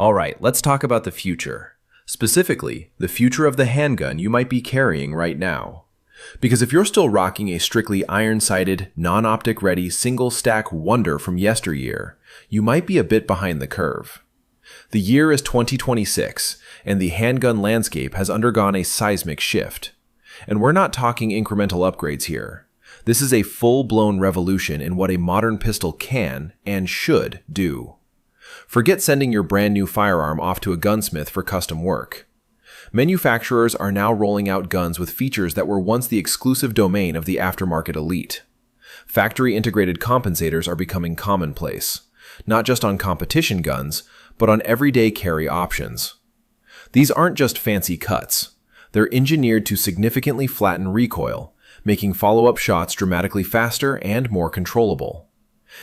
Alright, let's talk about the future. Specifically, the future of the handgun you might be carrying right now. Because if you're still rocking a strictly iron-sighted, non-optic ready, single-stack wonder from yesteryear, you might be a bit behind the curve. The year is 2026, and the handgun landscape has undergone a seismic shift. And we're not talking incremental upgrades here. This is a full-blown revolution in what a modern pistol can and should do. Forget sending your brand new firearm off to a gunsmith for custom work. Manufacturers are now rolling out guns with features that were once the exclusive domain of the aftermarket elite. Factory-integrated compensators are becoming commonplace, not just on competition guns, but on everyday carry options. These aren't just fancy cuts. They're engineered to significantly flatten recoil, making follow-up shots dramatically faster and more controllable.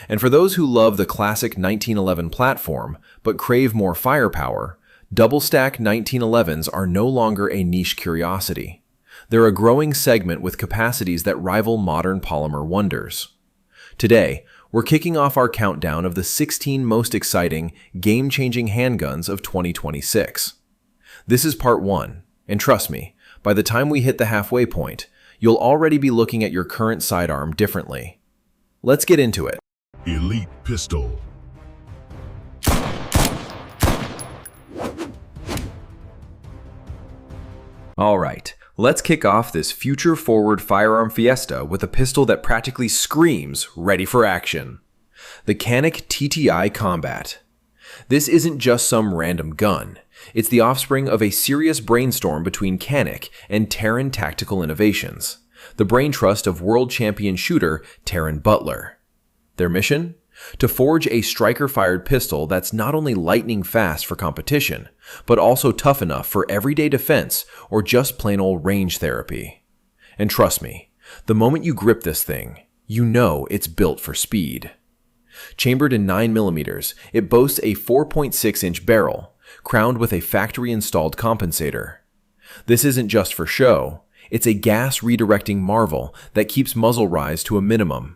And for those who love the classic 1911 platform, but crave more firepower, double-stack 1911s are no longer a niche curiosity. They're a growing segment with capacities that rival modern polymer wonders. Today, we're kicking off our countdown of the 16 most exciting, game-changing handguns of 2026. This is part 1, and trust me, by the time we hit the halfway point, you'll already be looking at your current sidearm differently. Let's get into it. Elite Pistol. Alright, let's kick off this future-forward firearm fiesta with a pistol that practically screams ready for action. The Canik TTI Combat. This isn't just some random gun. It's the offspring of a serious brainstorm between Canik and Terran Tactical Innovations, the brain trust of world champion shooter Terran Butler. Their mission? To forge a striker-fired pistol that's not only lightning fast for competition, but also tough enough for everyday defense or just plain old range therapy. And trust me, the moment you grip this thing, you know it's built for speed. Chambered in 9mm, it boasts a 4.6-inch barrel, crowned with a factory-installed compensator. This isn't just for show, it's a gas-redirecting marvel that keeps muzzle rise to a minimum.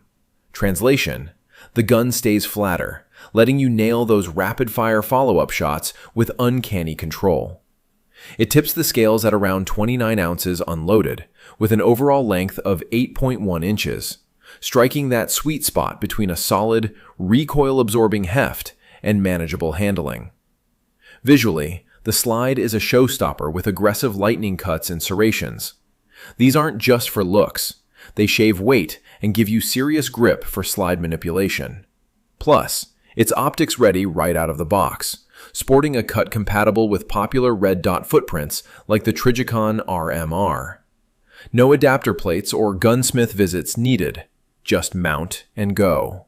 Translation: the gun stays flatter, letting you nail those rapid-fire follow-up shots with uncanny control. It tips the scales at around 29 ounces unloaded, with an overall length of 8.1 inches, striking that sweet spot between a solid, recoil-absorbing heft and manageable handling. Visually, the slide is a showstopper with aggressive lightning cuts and serrations. These aren't just for looks. They shave weight and give you serious grip for slide manipulation. Plus, it's optics ready right out of the box, sporting a cut compatible with popular red dot footprints like the Trigicon RMR. No adapter plates or gunsmith visits needed, just mount and go.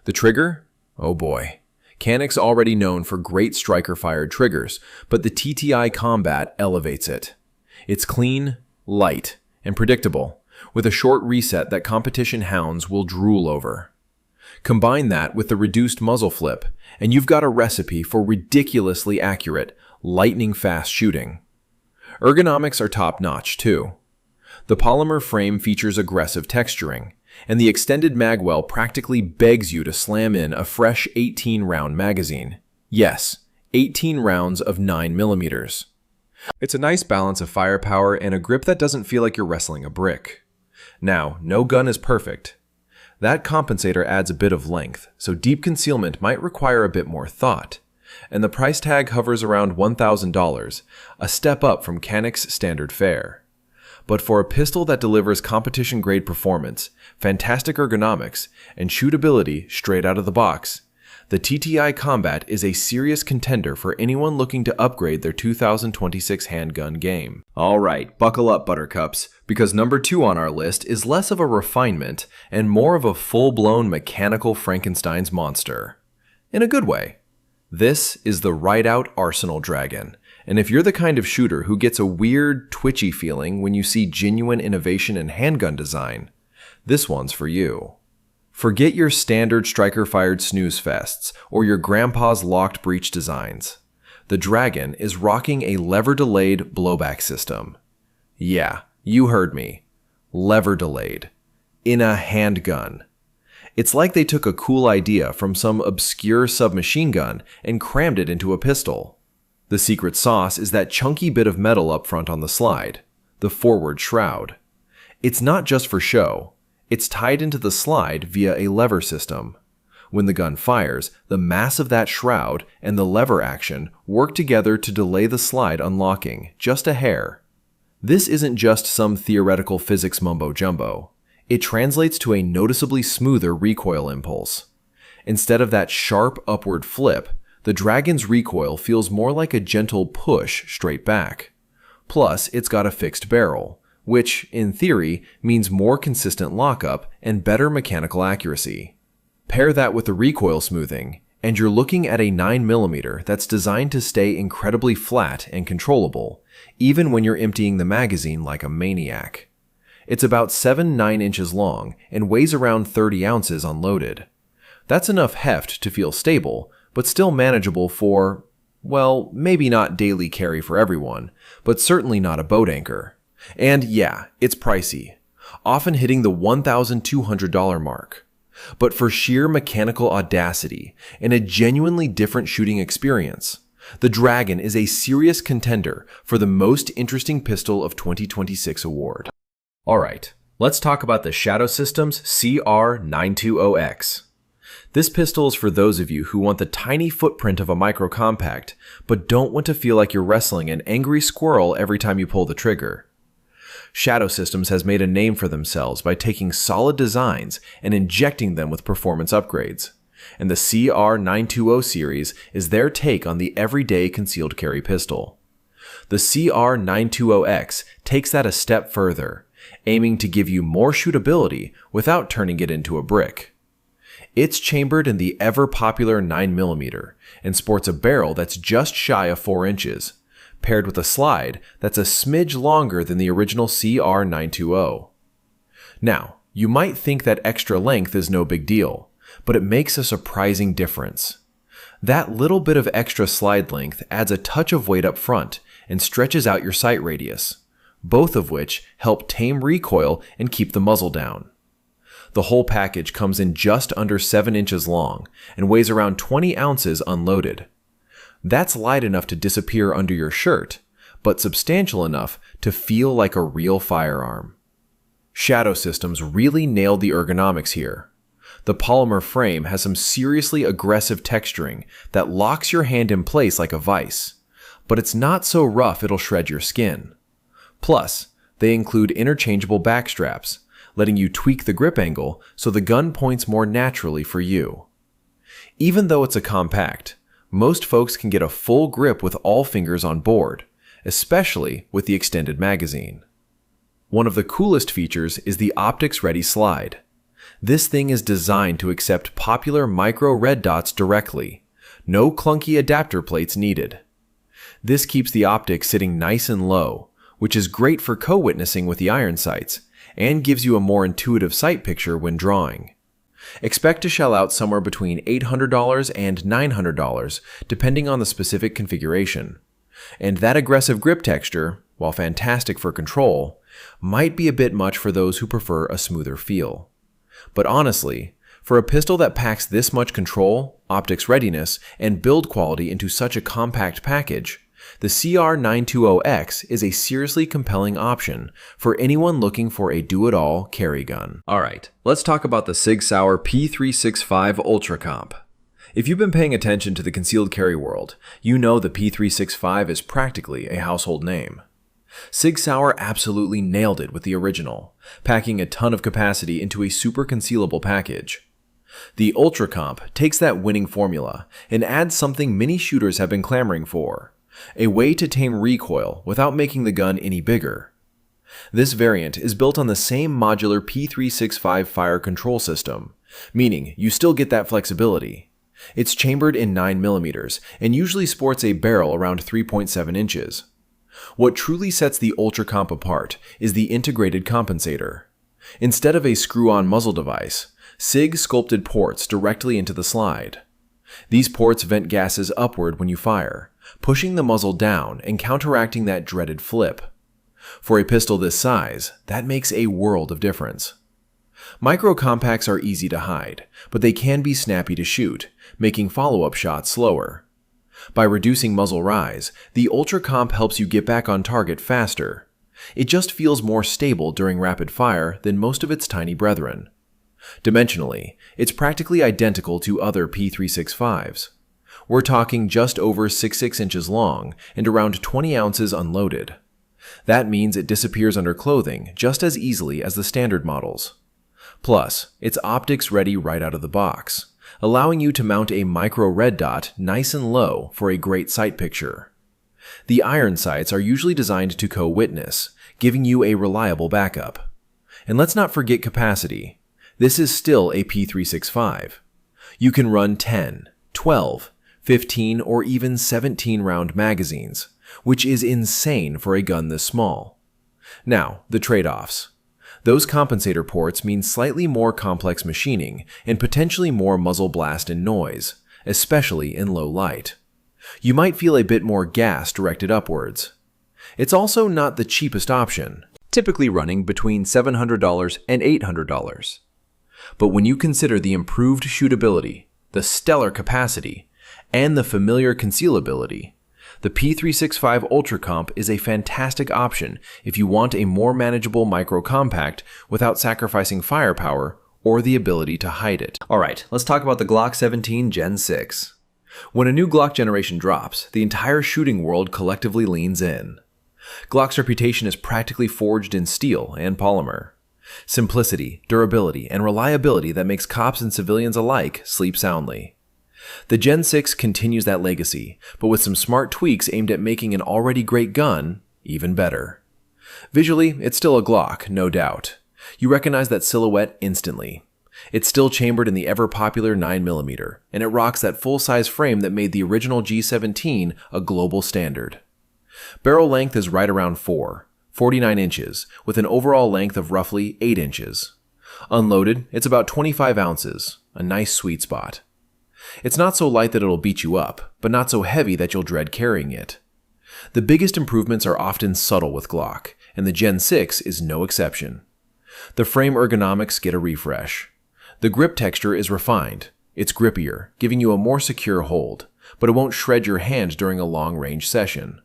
The trigger? Oh boy. Canik's already known for great striker-fired triggers, but the TTI Combat elevates it. It's clean, light, and predictable, with a short reset that competition hounds will drool over. Combine that with the reduced muzzle flip, and you've got a recipe for ridiculously accurate, lightning-fast shooting. Ergonomics are top-notch, too. The polymer frame features aggressive texturing, and the extended magwell practically begs you to slam in a fresh 18-round magazine. Yes, 18 rounds of 9mm. It's a nice balance of firepower and a grip that doesn't feel like you're wrestling a brick. Now, no gun is perfect. That compensator adds a bit of length, so deep concealment might require a bit more thought, and the price tag hovers around $1,000, a step up from Canik's standard fare. But for a pistol that delivers competition-grade performance, fantastic ergonomics, and shootability straight out of the box, the TTI Combat is a serious contender for anyone looking to upgrade their 2026 handgun game. Alright, buckle up, buttercups, because number 2 on our list is less of a refinement and more of a full-blown mechanical Frankenstein's monster. In a good way. This is the Rideout Arsenal Dragon, and if you're the kind of shooter who gets a weird, twitchy feeling when you see genuine innovation in handgun design, this one's for you. Forget your standard striker-fired snooze fests or your grandpa's locked breech designs. The Dragon is rocking a lever-delayed blowback system. Yeah, you heard me. Lever-delayed. In a handgun. It's like they took a cool idea from some obscure submachine gun and crammed it into a pistol. The secret sauce is that chunky bit of metal up front on the slide, the forward shroud. It's not just for show. It's tied into the slide via a lever system. When the gun fires, the mass of that shroud and the lever action work together to delay the slide unlocking, just a hair. This isn't just some theoretical physics mumbo-jumbo. It translates to a noticeably smoother recoil impulse. Instead of that sharp upward flip, the Dragon's recoil feels more like a gentle push straight back. Plus, it's got a fixed barrel, which, in theory, means more consistent lockup and better mechanical accuracy. Pair that with the recoil smoothing, and you're looking at a 9mm that's designed to stay incredibly flat and controllable, even when you're emptying the magazine like a maniac. It's about 7-9 inches long and weighs around 30 ounces unloaded. That's enough heft to feel stable, but still manageable for, well, maybe not daily carry for everyone, but certainly not a boat anchor. And yeah, it's pricey, often hitting the $1,200 mark. But for sheer mechanical audacity and a genuinely different shooting experience, the Dragon is a serious contender for the Most Interesting Pistol of 2026 award. Alright, let's talk about the Shadow Systems CR920X. This pistol is for those of you who want the tiny footprint of a micro compact, but don't want to feel like you're wrestling an angry squirrel every time you pull the trigger. Shadow Systems has made a name for themselves by taking solid designs and injecting them with performance upgrades, and the CR920 series is their take on the everyday concealed carry pistol. The CR920X takes that a step further, aiming to give you more shootability without turning it into a brick. It's chambered in the ever-popular 9mm and sports a barrel that's just shy of 4 inches, paired with a slide that's a smidge longer than the original CR920. Now, you might think that extra length is no big deal, but it makes a surprising difference. That little bit of extra slide length adds a touch of weight up front and stretches out your sight radius, both of which help tame recoil and keep the muzzle down. The whole package comes in just under 7 inches long and weighs around 20 ounces unloaded. That's light enough to disappear under your shirt, but substantial enough to feel like a real firearm. Shadow Systems really nailed the ergonomics here. The polymer frame has some seriously aggressive texturing that locks your hand in place like a vise, but it's not so rough it'll shred your skin. Plus, they include interchangeable back straps, letting you tweak the grip angle so the gun points more naturally for you. Even though it's a compact, most folks can get a full grip with all fingers on board, especially with the extended magazine. One of the coolest features is the optics-ready slide. This thing is designed to accept popular micro red dots directly. No clunky adapter plates needed. This keeps the optic sitting nice and low, which is great for co-witnessing with the iron sights, and gives you a more intuitive sight picture when drawing. Expect to shell out somewhere between $800 and $900, depending on the specific configuration. And that aggressive grip texture, while fantastic for control, might be a bit much for those who prefer a smoother feel. But honestly, for a pistol that packs this much control, optics readiness, and build quality into such a compact package, the CR920X is a seriously compelling option for anyone looking for a do-it-all carry gun. Alright, let's talk about the SIG Sauer P365 Ultra Comp. If you've been paying attention to the concealed carry world, you know the P365 is practically a household name. SIG Sauer absolutely nailed it with the original, packing a ton of capacity into a super concealable package. The Ultra Comp takes that winning formula and adds something many shooters have been clamoring for: a way to tame recoil without making the gun any bigger. This variant is built on the same modular P365 fire control system, meaning you still get that flexibility. It's chambered in 9mm and usually sports a barrel around 3.7 inches. What truly sets the Ultra Comp apart is the integrated compensator. Instead of a screw-on muzzle device, SIG sculpted ports directly into the slide. These ports vent gases upward when you fire, pushing the muzzle down and counteracting that dreaded flip. For a pistol this size, that makes a world of difference. Micro compacts are easy to hide, but they can be snappy to shoot, making follow-up shots slower. By reducing muzzle rise, the Ultra Comp helps you get back on target faster. It just feels more stable during rapid fire than most of its tiny brethren. Dimensionally, it's practically identical to other P365s. We're talking just over 6'6" inches long and around 20 ounces unloaded. That means it disappears under clothing just as easily as the standard models. Plus, it's optics ready right out of the box, allowing you to mount a micro red dot nice and low for a great sight picture. The iron sights are usually designed to co-witness, giving you a reliable backup. And let's not forget capacity. This is still a P365. You can run 10, 12, 15, or even 17 round magazines, which is insane for a gun this small. Now, the trade-offs. Those compensator ports mean slightly more complex machining and potentially more muzzle blast and noise, especially in low light. You might feel a bit more gas directed upwards. It's also not the cheapest option, typically running between $700 and $800. But when you consider the improved shootability, the stellar capacity, and the familiar concealability, the P365 Ultra Comp is a fantastic option if you want a more manageable micro compact without sacrificing firepower or the ability to hide it. Alright, let's talk about the Glock 17 Gen 6. When a new Glock generation drops, the entire shooting world collectively leans in. Glock's reputation is practically forged in steel and polymer. Simplicity, durability, and reliability that makes cops and civilians alike sleep soundly. The Gen 6 continues that legacy, but with some smart tweaks aimed at making an already great gun even better. Visually, it's still a Glock, no doubt. You recognize that silhouette instantly. It's still chambered in the ever-popular 9mm, and it rocks that full-size frame that made the original G17 a global standard. Barrel length is right around 49 inches, with an overall length of roughly 8 inches. Unloaded, it's about 25 ounces, a nice sweet spot. It's not so light that it'll beat you up, but not so heavy that you'll dread carrying it. The biggest improvements are often subtle with Glock, and the Gen 6 is no exception. The frame ergonomics get a refresh. The grip texture is refined. It's grippier, giving you a more secure hold, but it won't shred your hand during a long-range session.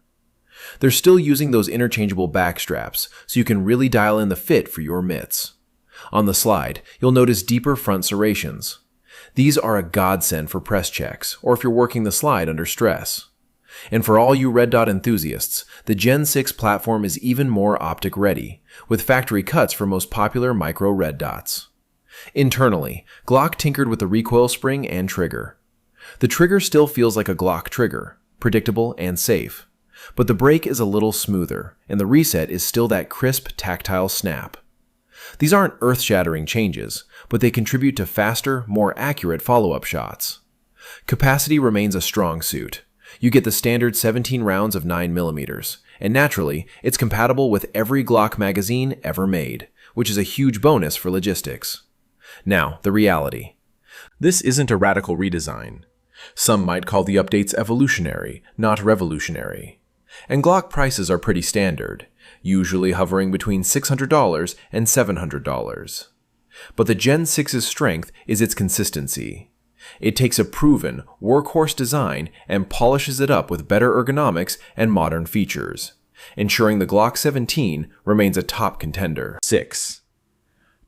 They're still using those interchangeable back straps, so you can really dial in the fit for your mitts. On the slide, you'll notice deeper front serrations. These are a godsend for press checks, or if you're working the slide under stress. And for all you red dot enthusiasts, the Gen 6 platform is even more optic ready, with factory cuts for most popular micro red dots. Internally, Glock tinkered with the recoil spring and trigger. The trigger still feels like a Glock trigger, predictable and safe. But the brake is a little smoother, and the reset is still that crisp, tactile snap. These aren't earth-shattering changes, but they contribute to faster, more accurate follow-up shots. Capacity remains a strong suit. You get the standard 17 rounds of 9mm, and naturally, it's compatible with every Glock magazine ever made, which is a huge bonus for logistics. Now, the reality. This isn't a radical redesign. Some might call the updates evolutionary, not revolutionary. And Glock prices are pretty standard, usually hovering between $600 and $700. But the Gen 6's strength is its consistency. It takes a proven, workhorse design and polishes it up with better ergonomics and modern features, ensuring the Glock 17 remains a top contender. 6.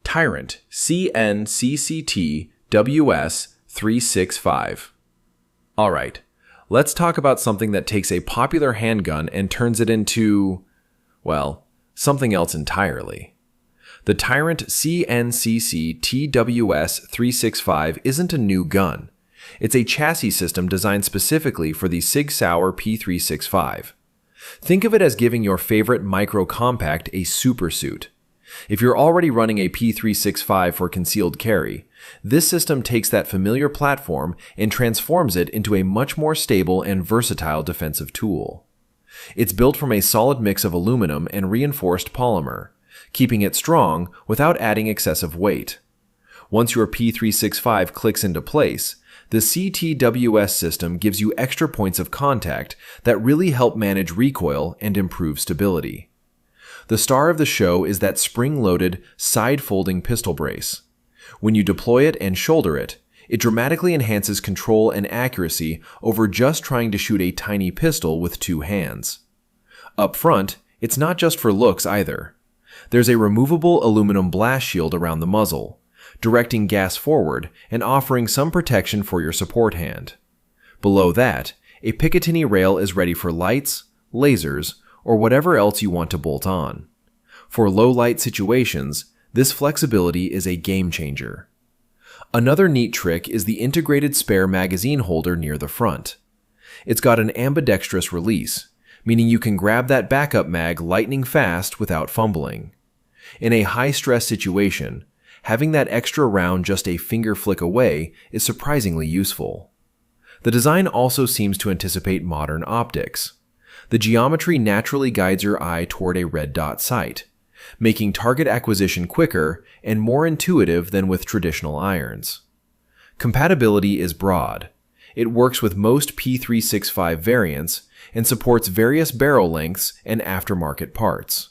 Tyrant CNCCT WS365. Alright, let's talk about something that takes a popular handgun and turns it into, well, something else entirely. The Tyrant CNCC TWS365 isn't a new gun. It's a chassis system designed specifically for the Sig Sauer P365. Think of it as giving your favorite micro compact a supersuit. If you're already running a P365 for concealed carry, this system takes that familiar platform and transforms it into a much more stable and versatile defensive tool. It's built from a solid mix of aluminum and reinforced polymer, keeping it strong without adding excessive weight. Once your P365 clicks into place, the CTWS system gives you extra points of contact that really help manage recoil and improve stability. The star of the show is that spring-loaded, side-folding pistol brace. When you deploy it and shoulder it, it dramatically enhances control and accuracy over just trying to shoot a tiny pistol with two hands. Up front, it's not just for looks either. There's a removable aluminum blast shield around the muzzle, directing gas forward and offering some protection for your support hand. Below that, a Picatinny rail is ready for lights, lasers, or whatever else you want to bolt on. For low-light situations, this flexibility is a game changer. Another neat trick is the integrated spare magazine holder near the front. It's got an ambidextrous release, meaning you can grab that backup mag lightning fast without fumbling. In a high-stress situation, having that extra round just a finger flick away is surprisingly useful. The design also seems to anticipate modern optics. The geometry naturally guides your eye toward a red dot sight, making target acquisition quicker and more intuitive than with traditional irons. Compatibility is broad. It works with most P365 variants and supports various barrel lengths and aftermarket parts.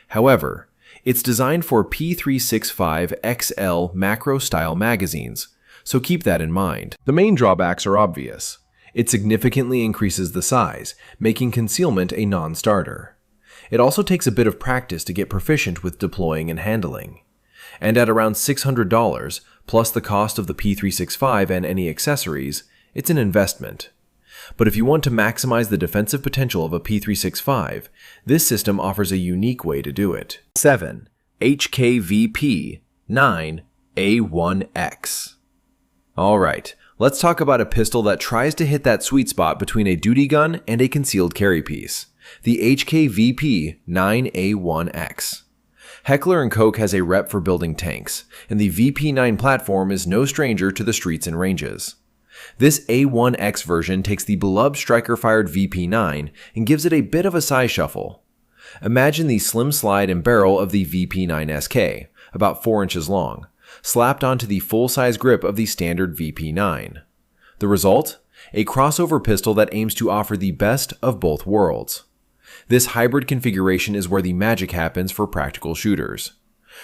However, it's designed for P365 XL macro-style magazines, so keep that in mind. The main drawbacks are obvious. It significantly increases the size, making concealment a non-starter. It also takes a bit of practice to get proficient with deploying and handling. And at around $600, plus the cost of the P365 and any accessories, it's an investment. But if you want to maximize the defensive potential of a P365, this system offers a unique way to do it. 7. HK VP9 A1X. Alright, let's talk about a pistol that tries to hit that sweet spot between a duty gun and a concealed carry piece. The HK VP9 A1X. Heckler & Koch has a rep for building tanks, and the VP9 platform is no stranger to the streets and ranges. This A1X version takes the beloved striker-fired VP9 and gives it a bit of a size shuffle. Imagine the slim slide and barrel of the VP9 SK, about 4 inches long, slapped onto the full-size grip of the standard VP9. The result? A crossover pistol that aims to offer the best of both worlds. This hybrid configuration is where the magic happens for practical shooters.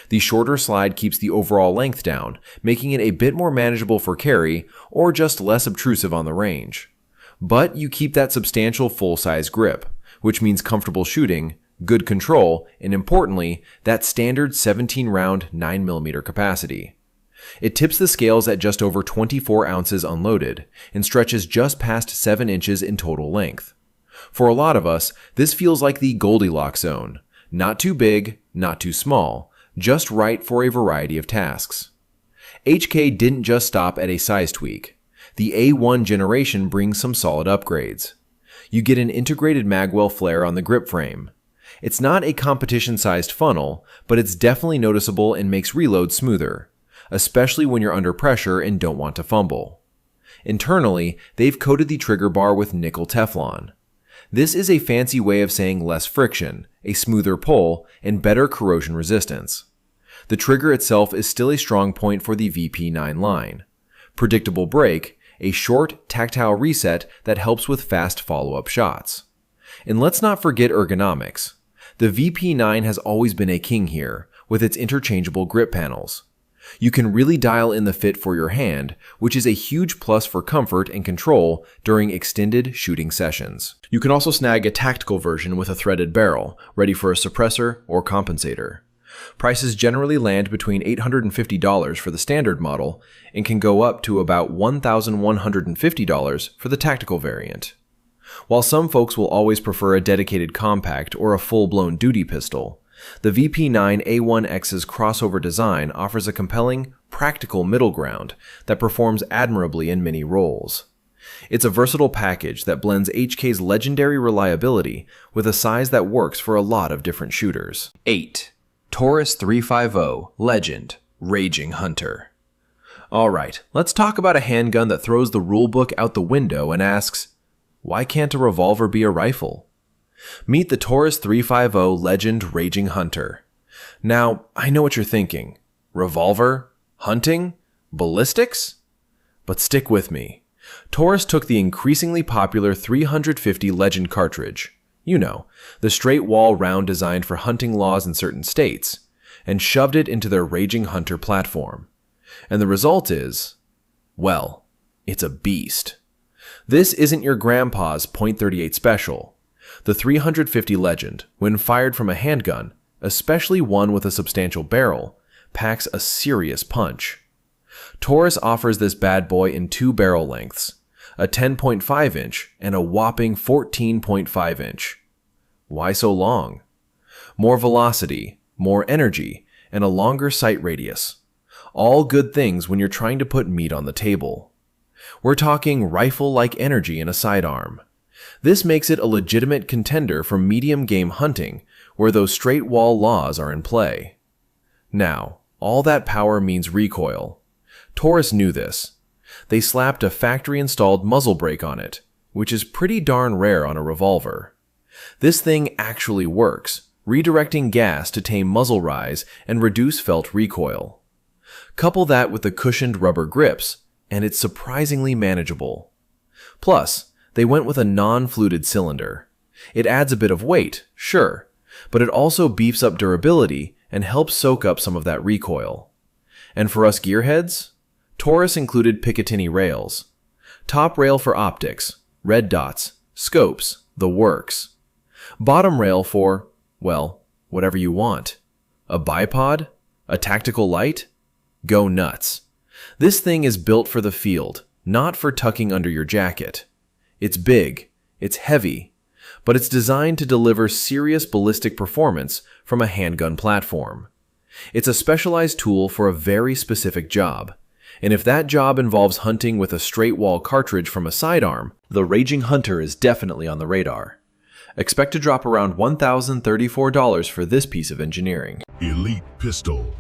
The shorter slide keeps the overall length down, making it a bit more manageable for carry or just less obtrusive on the range. But you keep that substantial full-size grip, which means comfortable shooting, good control, and importantly, that standard 17-round 9mm capacity. It tips the scales at just over 24 ounces unloaded and stretches just past 7 inches in total length. For a lot of us, this feels like the Goldilocks zone. Not too big, not too small, just right for a variety of tasks. HK didn't just stop at a size tweak. The A1 generation brings some solid upgrades. You get an integrated magwell flare on the grip frame. It's not a competition-sized funnel, but it's definitely noticeable and makes reload smoother, especially when you're under pressure and don't want to fumble. Internally, they've coated the trigger bar with nickel Teflon. This is a fancy way of saying less friction, a smoother pull, and better corrosion resistance. The trigger itself is still a strong point for the VP9 line. Predictable break, a short, tactile reset that helps with fast follow-up shots. And let's not forget ergonomics. The VP9 has always been a king here, with its interchangeable grip panels. You can really dial in the fit for your hand, which is a huge plus for comfort and control during extended shooting sessions. You can also snag a tactical version with a threaded barrel, ready for a suppressor or compensator. Prices generally land between $850 for the standard model and can go up to about $1,150 for the tactical variant. While some folks will always prefer a dedicated compact or a full-blown duty pistol, the VP9 A1X's crossover design offers a compelling, practical middle ground that performs admirably in many roles. It's a versatile package that blends HK's legendary reliability with a size that works for a lot of different shooters. 8. Taurus 350 Legend Raging Hunter. Alright, let's talk about a handgun that throws the rulebook out the window and asks, why can't a revolver be a rifle? Meet the Taurus 350 Legend Raging Hunter. Now, I know what you're thinking. Revolver? Hunting? Ballistics? But stick with me. Taurus took the increasingly popular 350 Legend cartridge, You know, the straight wall round designed for hunting laws in certain states, and shoved it into their Raging Hunter platform. And the result is, well, it's a beast. This isn't your grandpa's .38 special. The 350 Legend, when fired from a handgun, especially one with a substantial barrel, packs a serious punch. Taurus offers this bad boy in two barrel lengths, a 10.5 inch and a whopping 14.5 inch. Why so long? More velocity, more energy, and a longer sight radius. All good things when you're trying to put meat on the table. We're talking rifle-like energy in a sidearm. This makes it a legitimate contender for medium game hunting, where those straight wall laws are in play. Now, all that power means recoil. Taurus knew this. They slapped a factory-installed muzzle brake on it, which is pretty darn rare on a revolver. This thing actually works, redirecting gas to tame muzzle rise and reduce felt recoil. Couple that with the cushioned rubber grips, and it's surprisingly manageable. Plus, they went with a non-fluted cylinder. It adds a bit of weight, sure, but it also beefs up durability and helps soak up some of that recoil. And for us gearheads, Taurus included Picatinny rails. Top rail for optics, red dots, scopes, the works. Bottom rail for, well, whatever you want. A bipod? A tactical light? Go nuts. This thing is built for the field, not for tucking under your jacket. It's big, it's heavy, but it's designed to deliver serious ballistic performance from a handgun platform. It's a specialized tool for a very specific job, and if that job involves hunting with a straight wall cartridge from a sidearm, the Raging Hunter is definitely on the radar. Expect to drop around $1,034 for this piece of engineering. Elite Pistol.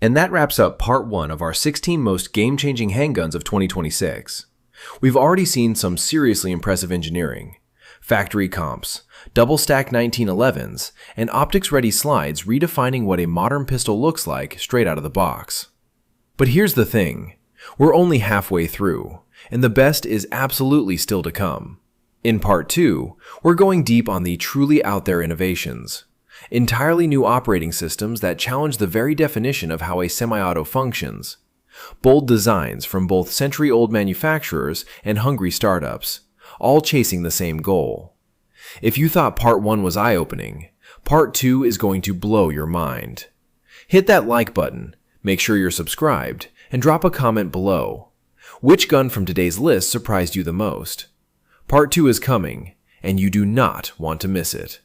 And that wraps up part 1 of our 16 most game-changing handguns of 2026. We've already seen some seriously impressive engineering. Factory comps, double-stack 1911s, and optics-ready slides redefining what a modern pistol looks like straight out of the box. But here's the thing. We're only halfway through, and the best is absolutely still to come. In part 2, we're going deep on the truly out-there innovations. Entirely new operating systems that challenge the very definition of how a semi-auto functions. Bold designs from both century-old manufacturers and hungry startups, all chasing the same goal. If you thought part 1 was eye-opening, part 2 is going to blow your mind. Hit that like button, make sure you're subscribed, and drop a comment below. Which gun from today's list surprised you the most? Part 2 is coming, and you do not want to miss it.